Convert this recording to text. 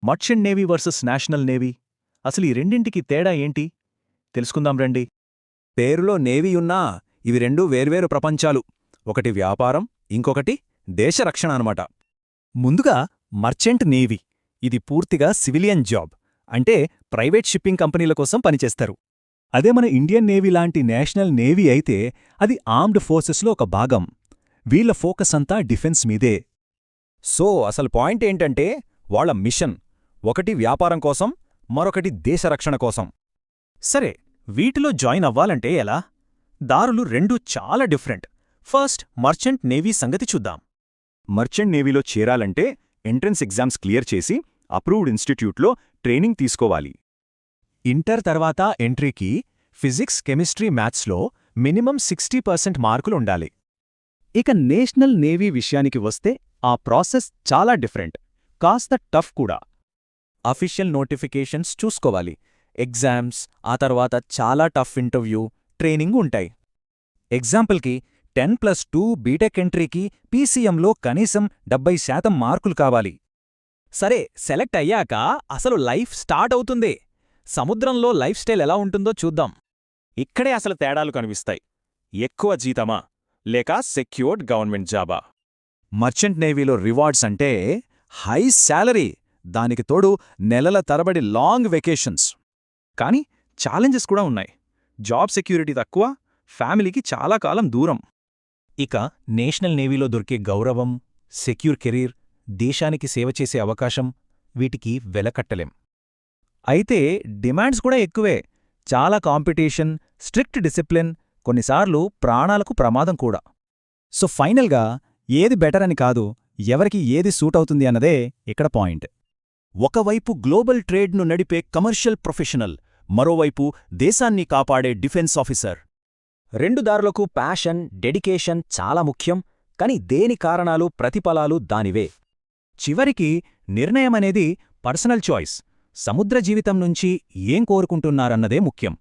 Merchant navy versus national navy. అసలు ఈ రెండింటికి తేడా ఏంటి తెలుసుకుందాం రండి. పేరులో నేవీ ఉన్నా ఇవి రెండూ వేర్వేరు ప్రపంచాలు. ఒకటి వ్యాపారం, ఇంకొకటి దేశరక్షణ అనమాట. ముందుగా మర్చెంట్ నేవీ. ఇది పూర్తిగా సివిలియన్ జాబ్, అంటే ప్రైవేట్ షిప్పింగ్ కంపెనీల కోసం పనిచేస్తారు. అదే మన ఇండియన్ నేవీ లాంటి నేషనల్ నేవీ అయితే అది ఆర్మ్డ్ ఫోర్సెస్లో ఒక భాగం. వీళ్ల ఫోకస్ అంతా డిఫెన్స్ మీదే. సో అసలు పాయింట్ ఏంటంటే వాళ్ళ మిషన్ ఒకటి వ్యాపారం కోసం, మరొకటి దేశరక్షణ కోసం. సరే, వీటిలో జాయిన్ అవ్వాలంటే ఎలా? దారులు రెండూ చాలా డిఫరెంట్. ఫస్ట్ మర్చెంట్ నేవీ సంగతి చూద్దాం. మర్చెంట్ నేవీలో చేరాలంటే ఎంట్రన్స్ ఎగ్జామ్స్ క్లియర్ చేసి అప్రూవ్డ్ ఇన్స్టిట్యూట్లో ట్రైనింగ్ తీసుకోవాలి. ఇంటర్ తర్వాత ఎంట్రీకి ఫిజిక్స్, కెమిస్ట్రీ, మ్యాథ్స్లో మినిమం 60% మార్కులుండాలి. ఇక నేషనల్ నేవీ విషయానికి వస్తే ఆ ప్రాసెస్ చాలా డిఫరెంట్, కాస్త టఫ్ కూడా. అఫీషియల్ నోటిఫికేషన్స్ చూసుకోవాలి, ఎగ్జామ్స్, ఆ తర్వాత చాలా టఫ్ ఇంటర్వ్యూ, ట్రైనింగ్ ఉంటాయి. ఎగ్జాంపుల్కి 10+2 బీటెక్ ఎంట్రీకి పీసీఎంలో కనీసం 70% మార్కులు కావాలి. సరే, సెలెక్ట్ అయ్యాక అసలు లైఫ్ స్టార్ట్ అవుతుంది. సముద్రంలో లైఫ్ స్టైల్ ఎలా ఉంటుందో చూద్దాం. ఇక్కడే అసలు తేడాలు కనిపిస్తాయి. ఎక్కువ జీతమా లేక సెక్యూర్డ్ గవర్నమెంట్ జాబా? మర్చెంట్ నేవీలో రివార్డ్స్ అంటే హై శాలరీ, దానికి తోడు నెలల తరబడి లాంగ్ వెకేషన్స్. కానీ ఛాలెంజెస్ కూడా ఉన్నాయి. జాబ్ సెక్యూరిటీ తక్కువ, ఫ్యామిలీకి చాలా కాలం దూరం. ఇక నేషనల్ నేవీలో దొరికే గౌరవం, సెక్యూర్ కెరీర్, దేశానికి సేవ చేసే అవకాశం, వీటికి వెలకట్టలేం. అయితే డిమాండ్స్ కూడా ఎక్కువే. చాలా కాంపిటీషన్, స్ట్రిక్ట్ డిసిప్లిన్, కొన్నిసార్లు ప్రాణాలకు ప్రమాదం కూడా. సో ఫైనల్గా ఏది బెటర్ అని కాదు, ఎవరికి ఏది సూట్ అవుతుంది అన్నదే ఇక్కడ పాయింట్. ఒకవైపు గ్లోబల్ ట్రేడ్ను నడిపే కమర్షియల్ ప్రొఫెషనల్, మరోవైపు దేశాన్ని కాపాడే డిఫెన్స్ ఆఫీసర్. రెండు దారులకు ప్యాషన్, డెడికేషన్ చాలా ముఖ్యం. కాని దేని కారణాలు, ప్రతిఫలాలు దానివే. చివరికి నిర్ణయమనేది పర్సనల్ చాయిస్. సముద్ర జీవితం నుంచి ఏం కోరుకుంటున్నారన్నదే ముఖ్యం.